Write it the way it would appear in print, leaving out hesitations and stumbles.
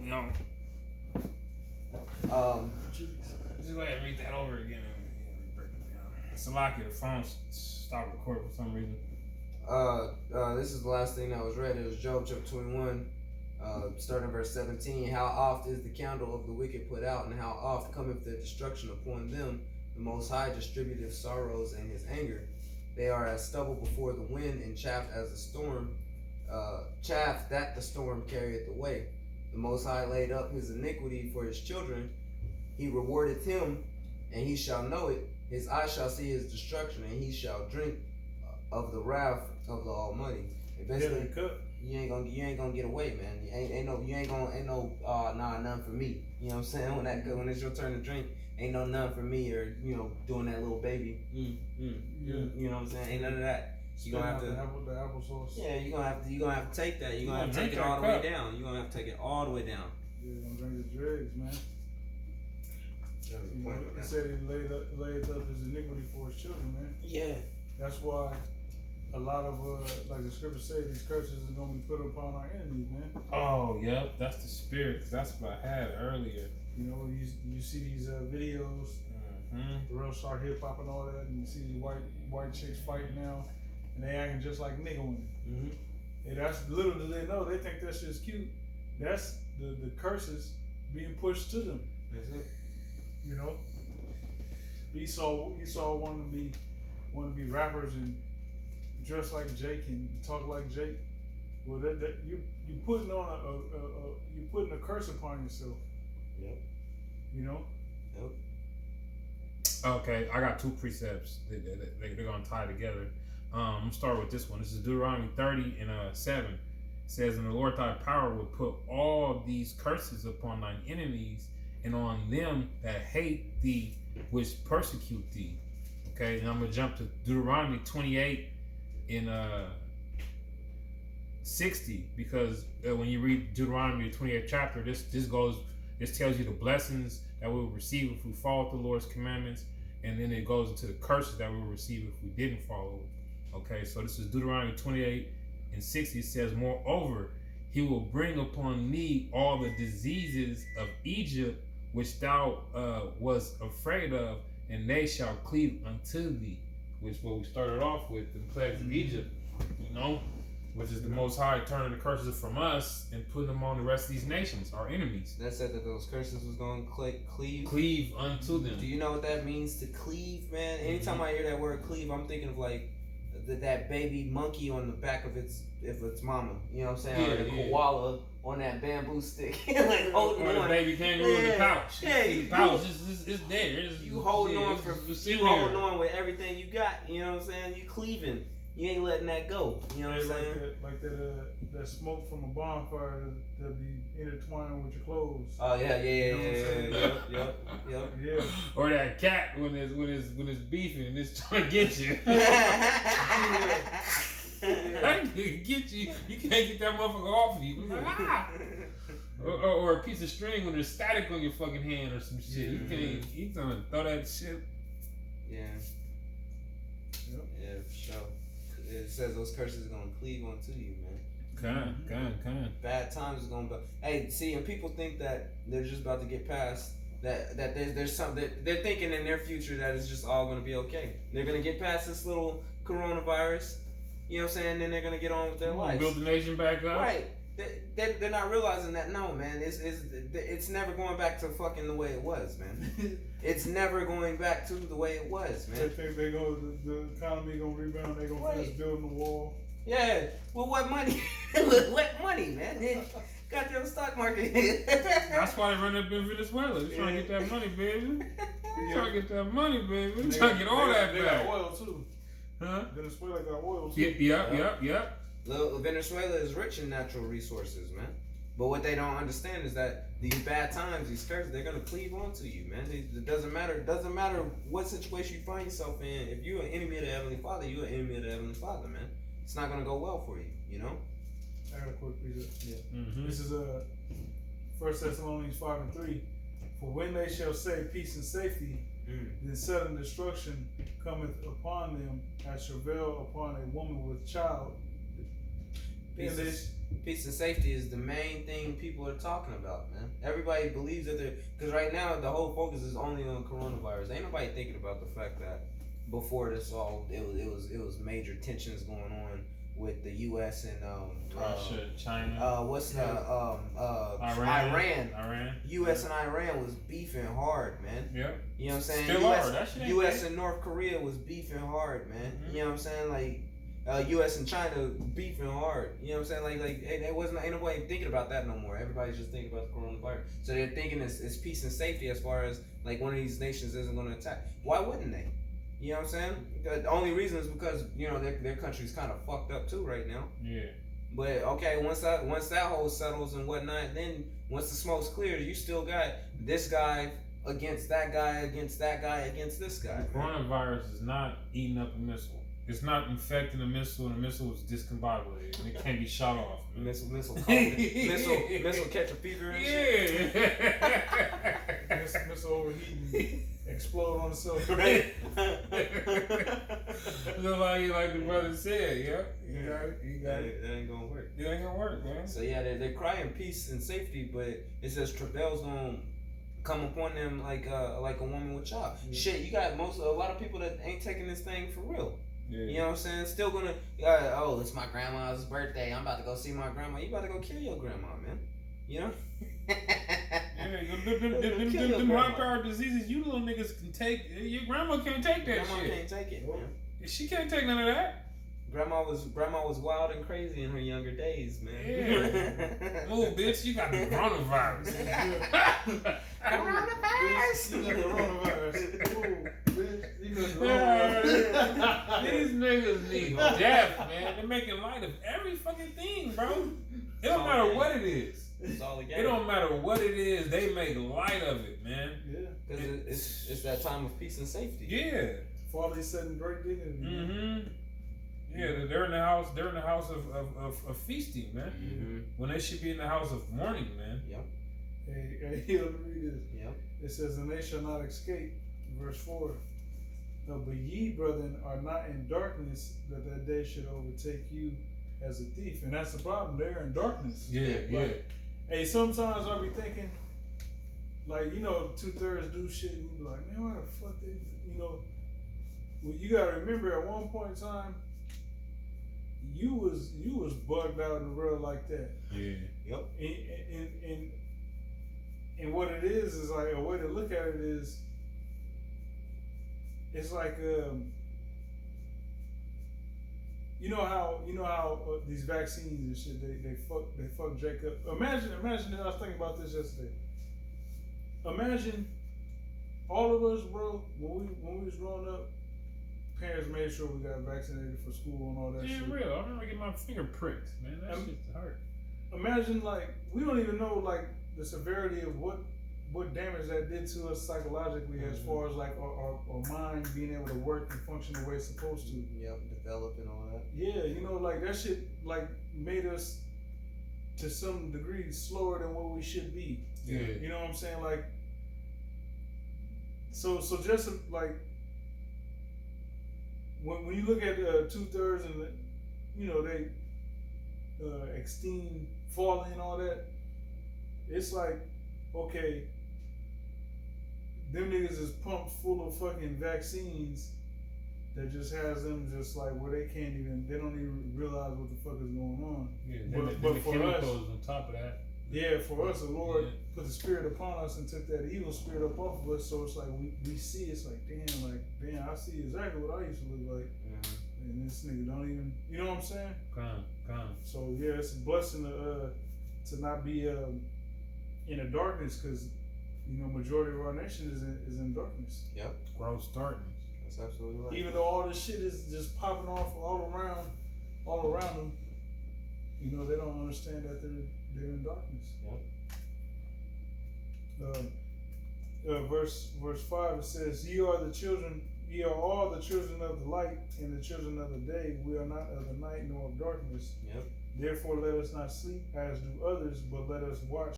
No. Just go ahead and read that over again and break it down. Salaki, the phone stopped recording for some reason. This is the last thing that was read. It was Job chapter 21, starting verse 17. How oft is the candle of the wicked put out, and how oft cometh their destruction upon them? The Most High distributeth sorrows in his anger. They are as stubble before the wind, and chaff as the storm. Chaff that the storm carrieth away. The Most High laid up his iniquity for his children. He rewardeth him, and he shall know it. His eye shall see his destruction, and he shall drink of the wrath of the Almighty. And basically, you ain't gonna get away, man. Ain't no none for me. You know what I'm saying? When it's your turn to drink, ain't no none for me, or doing that little baby. Yeah. You know what I'm saying? Ain't none of that. You gonna have to the applesauce. Yeah, you're gonna have to take that. You're gonna have to take it all the way down. You're gonna have to take it all the way down. Yeah, gonna drink the dregs, man. He said he laid up his iniquity for his children, man. Yeah. That's why a lot of like the scripture says, these curses are gonna be put upon our enemies, man. Oh, yep, that's the spirit. Cause that's what I had earlier. You see these videos, the real shark hip hop and all that, and you see these white chicks fighting now, and they acting just like nigga women. And that's little do they know, they think that shit's cute. That's the curses being pushed to them. That's it. Esau wanted to be rappers and dress like Jake and talk like Jake. Well, you putting a curse upon yourself. Yep. Yep. Okay, I got two precepts. They're gonna tie together. I'm gonna start with this one. This is Deuteronomy 30 and 7. It says, "And the Lord thy power will put all these curses upon thine enemies, and on them that hate thee, which persecute thee." Okay, and I'm gonna jump to Deuteronomy 28 and 60, because when you read Deuteronomy 28th chapter, this tells you the blessings that we will receive if we follow the Lord's commandments, and then it goes into the curses that we will receive if we didn't follow. Okay, so this is Deuteronomy 28 and 60. It says, "Moreover, he will bring upon thee all the diseases of Egypt, which thou was afraid of, and they shall cleave unto thee," which is what we started off with, the plagues of Egypt, which is the Most High turning the curses from us and putting them on the rest of these nations, our enemies. That said that those curses was going to cleave unto them. Do you know what that means, to cleave, man? Anytime I hear that word cleave, I'm thinking of like that baby monkey on the back of its mama. You know what I'm saying? Or the koala on that bamboo stick, like holding on. Or the baby kangaroo in the pouch. Yeah, the pouch is there. You holding on holding on with everything you got. You know what I'm saying? You cleaving. You ain't letting that go. You know what I'm saying? Like that smoke from a bonfire that be intertwined with your clothes. Oh yeah. Yep. Or that cat when it's beefing and it's trying to get you. Get you. You can't get that motherfucker off of you. Or a piece of string when there's static on your fucking hand or some shit. You gonna throw that shit. Yeah. Yeah, for sure. It says those curses are gonna cleave onto you, man. Kind. Bad times is gonna be. Hey, see, and people think that they're just about to get past that. That there's something. They're thinking in their future that it's just all gonna be okay. They're gonna get past this little coronavirus. You know what I'm saying? Then they're gonna get on with their life. Build the nation back up. Right. They're not realizing that. No, man. It's never going back to fucking the way it was, man. It's never going back to the way it was, man. They think the economy gonna rebound. They gonna finish building the wall. Yeah. Well, what money? What money, man? Goddamn stock market. That's why they run up in Venezuela. They're trying to get that money, baby. Trying to get that money, baby. They're trying to get all that back. They got oil too. Huh? Venezuela got oil too. Yep. Venezuela is rich in natural resources, man. But what they don't understand is that these bad times, these curses, they're gonna cleave onto you, man. It doesn't matter. It doesn't matter what situation you find yourself in. If you're an enemy of the Heavenly Father, you're an enemy of the Heavenly Father, man. It's not gonna go well for you, you know. I got a quick piece. Yeah. This is 1 Thessalonians 5:3. For when they shall say peace and safety, then sudden destruction cometh upon them as travail upon a woman with child. Peace and safety is the main thing people are talking about, man. Everybody believes that because right now the whole focus is only on coronavirus. Ain't nobody thinking about the fact that before this all, it was major tensions going on with the U.S. and Russia, China. What's the Iran. U.S. and Iran was beefing hard, man. Yep. You know what I'm saying? Still are. That shit ain't U.S. dead. and North Korea was beefing hard, man. You know what I'm saying? Like. U.S. and China beefing hard. You know what I'm saying? Like ain't nobody thinking about that no more. Everybody's just thinking about the coronavirus. So they're thinking it's peace and safety as far as like one of these nations isn't going to attack. Why wouldn't they? You know what I'm saying? The only reason is because their country's kind of fucked up too right now. Yeah. But okay, once that whole settles and whatnot, then once the smoke's cleared, you still got this guy against that guy against that guy against this guy. The coronavirus is not eating up a missile. It's not infecting a missile, and the missile is discombobulated, and it can't be shot off. Missile catch a fever and shit. Missile overheating, explode on itself. Right? Look like the brother said, yeah. You got it. That ain't gonna work. It ain't gonna work, man. So yeah, they're crying peace and safety, but it says travail's gonna come upon them like a woman with child. Yeah. Shit, you got a lot of people that ain't taking this thing for real. Yeah. You know what I'm saying? Still gonna, it's my grandma's birthday. I'm about to go see my grandma. You about to go kill your grandma, man. You know? Them high-powered diseases you little niggas can take. Your grandma can't take that grandma shit. Can't take it, man. She can't take none of that. Grandma was wild and crazy in her younger days, man. Yeah. Oh, bitch, you got the coronavirus. Coronavirus. You got the coronavirus. These niggas need death, man. They're making light of every fucking thing, bro. It don't matter what it is. It's all it don't matter what it is. They make light of it, man. Yeah, because it's that time of peace and safety. Yeah. Father said in great dignity. Mm-hmm. Yeah, they're in the house. They're in the house of feasting, man. Mm-hmm. When they should be in the house of mourning, man. Yep. Hey, let me read this. Yep. It says, "And they shall not escape." Verse 4. No, but ye, brethren, are not in darkness, that day should overtake you as a thief. And that's the problem. They're in darkness. Yeah, like, hey, sometimes I'll be thinking, like, 2/3 do shit, and you be like, man, why the fuck they, well, you gotta remember at one point in time, you was bugged out in the world like that. Yeah. Yep. And what it is like a way to look at it is, it's like how these vaccines and shit they fuck Jacob. Imagine that I was thinking about this yesterday. Imagine all of us, bro, when we was growing up, parents made sure we got vaccinated for school and all that shit. Yeah, real. I remember getting my finger pricked, man. That shit's hurt. Imagine, like, we don't even know, like, the severity of what damage that did to us psychologically, as far as like our mind being able to work and function the way it's supposed to. Yep, develop and all that. Yeah, like that shit like made us to some degree slower than what we should be. Yeah. You know what I'm saying? Like, so just like when you look at 2/3 and they extreme falling and all that, it's like, okay, them niggas is pumped full of fucking vaccines that just has them just like where they don't even realize what the fuck is going on. Yeah, but for us, on top of that. Yeah, for us, the Lord put the spirit upon us and took that evil spirit up off of us. So it's like we see, it's like damn, I see exactly what I used to look like. Mm-hmm. And this nigga don't even, you know what I'm saying? Come. So yeah, it's a blessing to not be in the darkness, because majority of our nation is in darkness. Yep. Gross darkness. That's absolutely right. Even though all this shit is just popping off all around them, they don't understand that they're in darkness. Yep. Verse 5, it says, ye are all the children of the light and the children of the day. We are not of the night nor of darkness. Yep. Therefore let us not sleep as do others, but let us watch